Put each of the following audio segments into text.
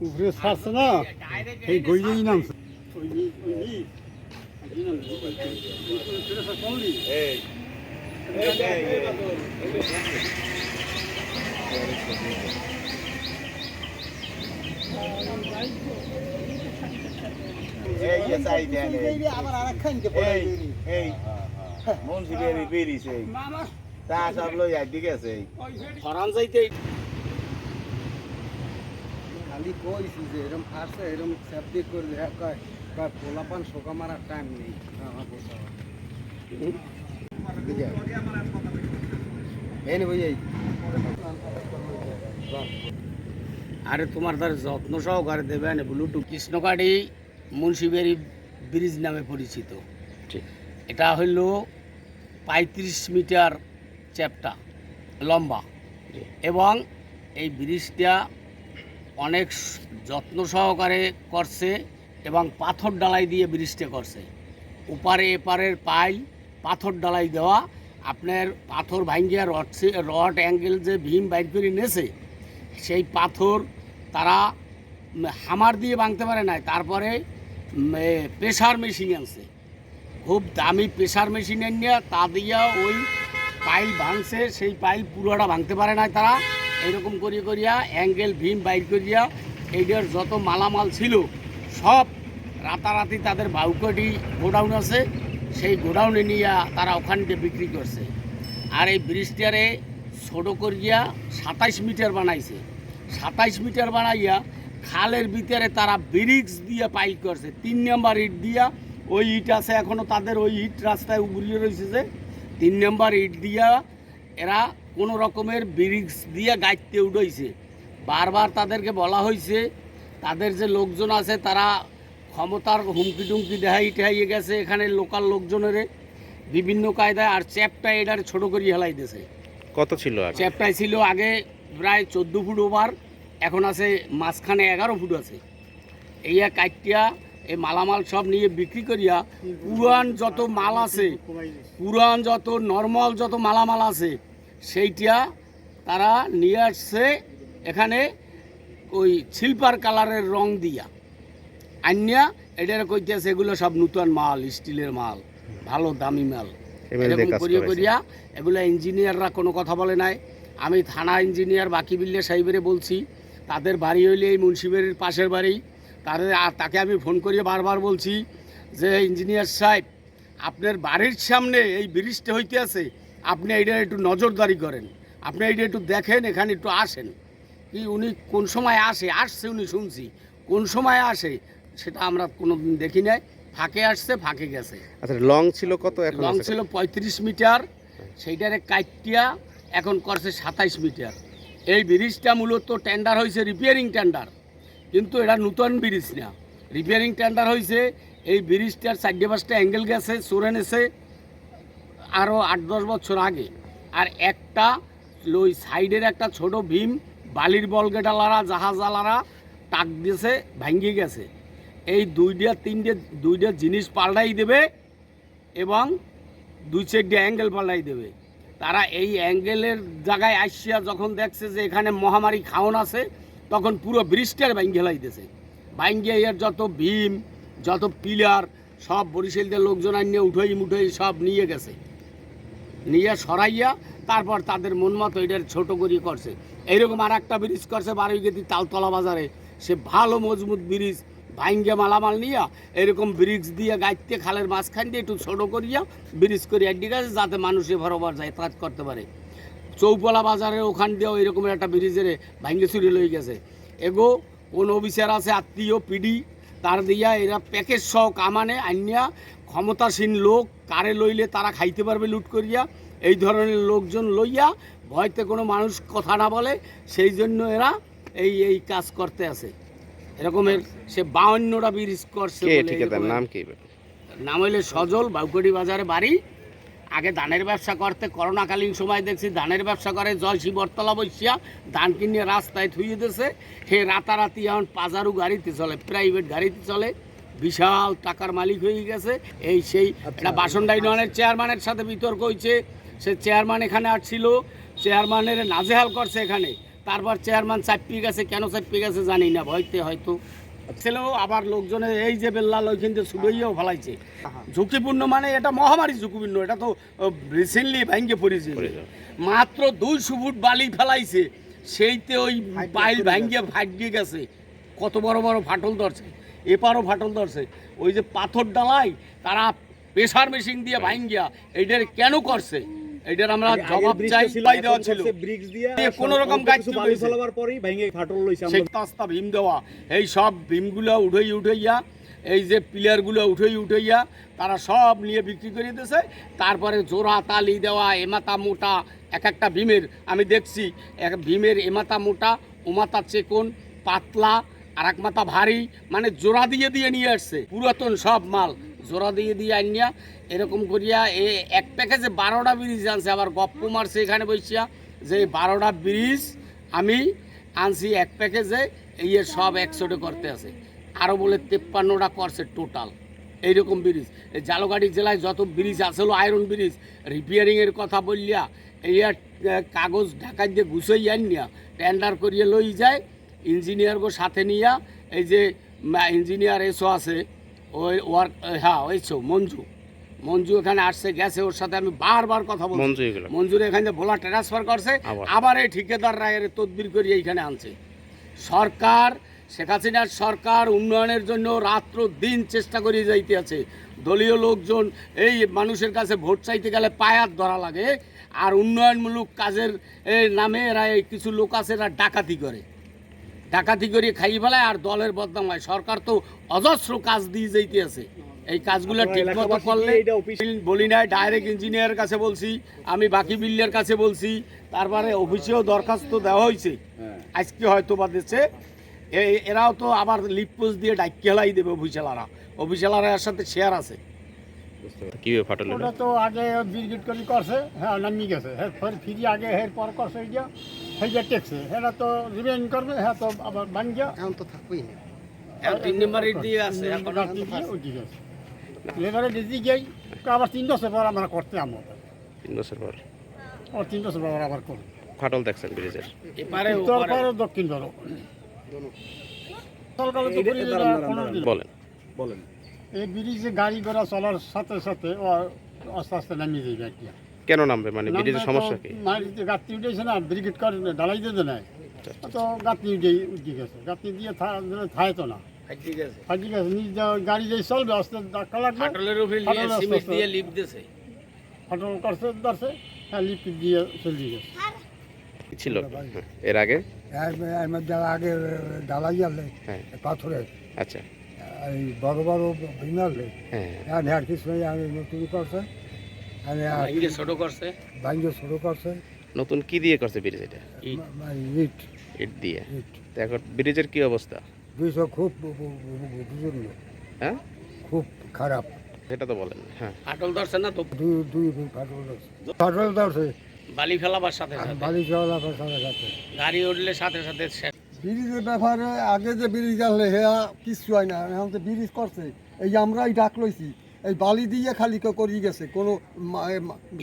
উপরে ছাড়ছে না এই গইলেই নামছে আবার আরেকখান মুন্সিপের বেরিয়েছে তা সব লই একদিকে আছে ফরান যাইতে খালি কইছি যে এরকম ফার্স্টে এরকম সেফটি করে দেখা কয় কয় পোলাপান শোকা মারার টাইম নেই আমার বসা এই নেই ভাই আরে তোমার তার যত্ন সহকারে দেবেন ব্লুটুথ কৃষ্ণকাঠি মুন্সিবেরি ব্রিজ নামে পরিচিত। এটা হইল 35 মিটার চ্যাপ্টা লম্বা এবং এই ব্রিজটা অনেক যত্ন সহকারে করছে এবং পাথর ডালাই দিয়ে ব্রিজটা করছে। ওপারে এপারের পাইল পাথর ডালাই দেওয়া, আপনার পাথর ভাঙ্গিয়া রড অ্যাঙ্গেল যে ভীম বাইর করে নেছে সেই পাথর তারা হামার দিয়ে ভাঙতে পারে নাই, তারপরে প্রেশার মেশিন আনছে, খুব দামি প্রেশার মেশিন নিয়ে তা দিয়া ওই পাইল ভাঙছে। সেই পাইল পুরোটা ভাঙতে পারে নাই তারা, এরকম করিয়া অ্যাঙ্গেল ভীম বাইর করিয়া এইটার যত মালামাল ছিল সব রাতারাতি তাদের বাউকটি গোডাউন আছে, সেই গোডাউনে নিয়ে তারা ওখানকে বিক্রি করছে। আর এই ব্রিজটারে ছোটো করিয়া 27 মিটার বানাইছে। 27 মিটার বানাইয়া খালের ভিতরে তারা ব্রিক্স দিয়ে পাইল করছে। 3 নম্বর ইট দিয়া, ওই ইট আছে এখনও তাদের, ওই ইট রাস্তায় উগড়িয়ে রয়েছে যে 3 নম্বর ইট দিয়া এরা কোনো রকমের ব্রিক্স দিয়ে গাইতে উঠেছে। বারবার তাদেরকে বলা হয়েছে, তাদের যে লোকজন আছে তারা ক্ষমতার হুমকি টুমকি দেখাইয়ে গেছে এখানে লোকাল লোকজনের বিভিন্ন কায়দায়। আর চ্যাপটা এটার ছোটো করে হেলাই দিয়েছে। কত ছিল? চ্যাপটায় ছিল আগে প্রায় 14 ফুট ওভার, এখন আছে মাঝখানে 11 ফুট আছে। এই কাইটিয়া এই মালামাল সব নিয়ে বিক্রি করিয়া পুরান যত মাল আছে, পুরান যত নর্মাল যত মালামাল আছে সেইটা তারা নিয়ে আসছে এখানে ওই সিলভার কালারের রং দিয়া আনিয়া এটার কইতেছে এগুলো সব নতুন মাল, স্টিলের মাল, ভালো দামি মাল। এরকম করিয়া এগুলো ইঞ্জিনিয়াররা কোনো কথা বলে নাই। আমি থানা ইঞ্জিনিয়ার বাকিবিল্লা সাহেবের বলছি, তাদের বাড়ি হইলে এই মুন্সিবাড়ির পাশের বাড়ি, তাকে আমি ফোন করিয়ে বারবার বলছি যে ইঞ্জিনিয়ার সাহেব আপনার বাড়ির সামনে এই ব্রিজটা হইতে আছে, আপনি এইটা একটু নজরদারি করেন, আপনি এইটা একটু দেখেন, এখানে একটু আসেন। কি উনি কোন সময় আসছে উনি শুনছি, কোন সময় আসে সেটা আমরা কোনো দিন দেখি নাই। ফাঁকে আসছে, ফাঁকে গেছে। আচ্ছা, লং ছিল কত? এখন লং ছিল 35 মিটার, সেইটারে কাইটিয়া এখন করছে 27 মিটার। এই ব্রিজটা মূলত টেন্ডার হয়েছে রিপেয়ারিং টেন্ডার, কিন্তু এটা নতুন ব্রিজ না, রিপেয়ারিং টেন্ডার হয়েছে। এই ব্রিজটার 4-5টা অ্যাঙ্গেল গেছে, চোরে নেছে আরও 8-10 বছর আগে। আর একটা ওই সাইডের একটা ছোট ভীম বালির বলগেটালারা জাহাজালারা টাক দিয়েছে, ভাঙ্গিয়ে গেছে। এই 2-3 জিনিস পাল্টাই দেবে এবং 2-4 অ্যাঙ্গেল পাল্টাই দেবে। তারা এই অ্যাঙ্গেলের জায়গায় আসিয়া যখন দেখছে যে এখানে মহামারী খাওন আছে, তখন পুরো ব্রিজটার ভাঙ্গে লাইতেছে। ভাঙ্গে এর যত ভীম যত পিলার সব বরিশালদের লোকজন আনিয়ে উঠোই সব নিয়ে গেছে, নিয়ে সরাইয়া তারপর তাদের মন মতো এটার ছোটো করে করছে। এইরকম আর একটা ব্রিজ করছে বারুইগেতি তালতলা বাজারে, সে ভালো মজবুত ব্রিজ, ভাঙ্গে মালামাল নিয়া এরকম ব্রিক্স দিয়ে গাইতে খালের মাঝখান দিয়ে একটু ছোটো করিয়া ব্রিজ করিয়া ঠিক আছে, যাতে মানুষে বরাবর যাতায়াত করতে পারে। চৌপলা বাজারের ওখান দিয়েও এরকম একটা ব্রিজের ভাঙ্গে চুরি লই গেছে। এগো কোন অফিসার আছে আত্মীয় পিডি, তার দিয়া এরা প্যাকেজ সহ কামানে আনিয়া ক্ষমতাসীন লোক কারে লইলে তারা খাইতে পারবে লুট করিয়া, এই ধরনের লোকজন লইয়া ভয়তে কোনো মানুষ কথা না বলে, সেই জন্য এরা এই কাজ করতে আছে। এরকমের সে 52টা ব্রিজ করছে। কে বলে ঠিকাদার এরকমের- নাম কি? নাম হইলে সজল, বাউকড়ি বাজারে বাড়ি। আগে ধানের ব্যবসা করতে, করোনাকালীন সময় দেখছি ধানের ব্যবসা করে জলসি বরতলা বসিয়া ধান কিনে রাস্তায় থুয়ে দিয়েছে। সে রাতারাতি এখন পাজারু গাড়িতে চলে, প্রাইভেট গাড়িতে চলে, বিশাল টাকার মালিক হয়ে গেছে। এই সেই একটা বাসনডা ইউনিয়নের চেয়ারম্যানের সাথে বিতর্ক হয়েছে। সে চেয়ারম্যান এখানে আসছিল, চেয়ারম্যানের নাজেহাল করছে এখানে। তারপর চেয়ারম্যান চাপিয়ে গেছে, কেন চাপিয়ে গেছে জানি না, ভয়তে হয়তো ছেলেও। আবার লোকজনের এই যে বেল্লাল ওইখান থেকে ছুড়িয়েও ফেলাইছে। ঝুঁকিপূর্ণ মানে এটা মহামারী ঝুঁকিপূর্ণ, এটা তো রিসেন্টলি ভেঙে পড়েছে। মাত্র 200 ফুট বালি ফেলাইছে, সেইতে ওই পাইল ভেঙে ফাটিয়ে গেছে। কত বড় বড় ফাটল ধরছে, এপারও ফাটল ধরছে। ওই যে পাথর ডালাই তারা প্রেসার মেশিন দিয়ে ভাঙ্গিয়া এইটার কেন করছে, এইটার আমরা জবাব চাই। পাই দেওয়া ছিল কোন রকম গাছ ফেলাবার পরেই ভেঙে ফাটল লইছে। সেই তাস্তা ভীম দেওয়া, এই সব ভীমগুলো উঠাইয়া এই যে পিলারগুলো উঠাইয়া তারা সব নিয়ে বিক্রি করে দিয়েছে। তারপরে জোড়া তালি দেওয়া, এমাতা মোটা, এক একটা ভীমের আমি দেখছি, এক ভীমের এমাতা মোটা, ওমাতা চেকন, পাতলা, আর এক মাথা ভারী, মানে জোড়া দিয়ে নিয়ে আসছে। পুরাতন সব মাল জোড়া দিয়ে আনিয়া এরকম করিয়া এক প্যাকেজে 12টা ব্রিজ আনছে। আবার গপ্প মারছে এখানে বসিয়া যে 12টা ব্রিজ আমি আনছি এক প্যাকেজে, এই সব 100 করতে আছে। আরও বলে 53টা করছে টোটাল। এইরকম ব্রিজ এই জালগাড়ি জেলায় যত ব্রিজ আসলো আয়রন ব্রিজ রিপেয়ারিংয়ের কথা বললিয়া এই কাগজ ঢাকাই দিয়ে গুছাই আনিয়া টেন্ডার করিয়ে লই যায়। ইঞ্জিনিয়ারকে সাথে নিয়া, এই যে ইঞ্জিনিয়ার এসো আছে ওই ওয়ার্ক, হ্যাঁ ওইসো মঞ্জু এখানে আসছে, গেছে, ওর সাথে আমি বারবার কথা বলছি। মঞ্জুর এখানে ভোলা ট্রান্সফার করছে, আবার এই ঠিকাদাররা এর তদবির করে এইখানে আনছে। সরকার, শেখ হাসিনার সরকার উন্নয়নের জন্য রাত্র দিন চেষ্টা করে যাইতে আছে। দলীয় লোকজন এই মানুষের কাছে ভোট চাইতে গেলে পায়াত ধরা লাগে, আর উন্নয়নমূলক কাজের নামে এরা এই কিছু লোক আছে এরা ডাকাতি করে খাই ফেলায় আর দলের বদনাম হয়। সরকার তো অজস্র কাজ দিয়ে যাইতে আছে, এই কাজগুলো ঠিক মতো করলে বলি নাই। ডাইরেক্ট ইঞ্জিনিয়ারের কাছে বলছি, আমি বাকি বিল্ডারের কাছে বলছি, তারপরে অফিসেও দরখাস্ত দেওয়া হয়েছে, আজকে হয়তো বা দিচ্ছে। এরাও তো আবার লিপপোজ দিয়ে ডাক্কেলাই দেবে অফিসালারা এর সাথে শেয়ার আছে। কিভাবে ফাটল? ওটা তো আগে ব্রিগেড করে করছে, হ্যাঁ নামি গেছে, হ্যাঁ ফিরি আগে হের পর করছে, সেইটা টেকছে, হ্যাঁ তো রিমেইন করবে, হ্যাঁ তো আবার ভাঙ্গিয়া এখন তো থাকবেই না। 3 নম্বর ইট দিয়ে আছে, লেবারে দিদি গিয়ে আবার 3 বছর পর আমরা করতে আমরা 3 বছর পর 3 বছর পর আবার করি। ফাটল দেখছেন ব্রিজের? এপারে উত্তর পারও দক্ষিণ পারও সরকারে তো করি না কোনো দিন। বলেন। এই ব্রিজে গাড়ি ঘোড়া চলার সাথে সাথে ও আস্তে আস্তে নামিয়ে যায় গাড়িটা। কেন নামবে, মানে ব্রিজের সমস্যা কি? মাটিতে গাঁথনি উঠেছে না, ব্রিগেড করে ঢালাই দিতে নাই, তো গাঁথনি উঠে গেছে, গাঁথনি দিয়ে থায় তো না, ফাটি গেছে। নিজ গাড়ি যে চলবে আস্তে ধাক্কা লাগবে, ফাটলের উপরে সিমেন্ট দিয়ে লিপ দিয়েছে, ফাটল করছে ধরছে, হ্যাঁ লিফট দিয়ে চলে গেছে। ছিল এর আগে? এর মধ্যে আগে ঢালাই গেলে পাথরের, আচ্ছা, এই বড় বড় ভিঙালে, হ্যাঁ, আর কিছু আমি নতুন করছে, ছোট করছে, ভাঙ্গে শুরু করছে। নতুন কি দিয়ে করছে ব্রিজ? এটা ইট ইট দিয়ে। তো এখন ব্রিজের কি অবস্থা? দুইশো খুব বুঝুন, হ্যাঁ খুব খারাপ। সেটা তো বলেন। হ্যাঁ, ফাটল ধরছে না তো, দুই ফাটল ধরছে, ফাটল ধরছে, বালি ফেলাবার সাথে সাথে, বালি চাওয়ার সাথে সাথে গাড়ি উঠলে সাথে সাথে ব্রিজের ব্যাপারে আগে যে ব্রিজ আসলে হ্যাঁ কিছু হয় না, এখন তো ব্রিজ করছে, এই আমরাই ডাক লইছি, এই বালি দিয়ে খালি করিয়ে গেছে, কোনো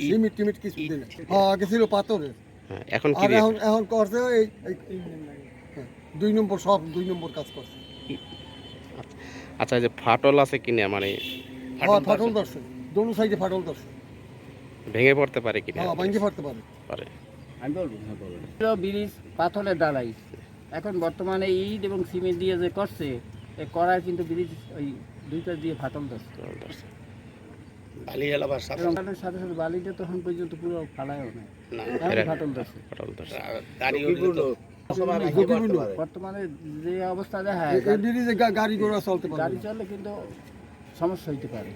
সিমেন্ট টিমিট কিছু দিন। হ্যাঁ আগে ছিল পাথরের, এখন কি? আর এখন করছে এই 2 নম্বর, সব 2 নম্বর কাজ করছে। আচ্ছা, যে ফাটল আছে কিনা, মানে ফাটল ধরছে, দোনো সাইডে ফাটল ধরছে, ভেঙে পড়তে পারে কিনা? হ্যাঁ ভাঙে পড়তে পারে। আমি বলবো ব্রিজ পাথরের ডালাই, এখন বর্তমানে ইট এবং সিমেন্ট দিয়ে যে করছে এই করায় কিন্তু ব্রিজ ওই দুইটা দিয়ে ফাটল ধরছে বালি এলাবার সাথে এবং তাদের সাথে সাথে বালিটা তখন পর্যন্ত পুরো ফালায়ও নাই না এখন ফাটল ধরছে ফাটল ধরছে। গাড়ি হইলে তো বর্তমানে যে অবস্থা দেখা এই ব্রিজে গাড়ি ঘোড়া চলতে পারে গাড়ি না। চললে কিন্তু সমস্যা হইতে পারে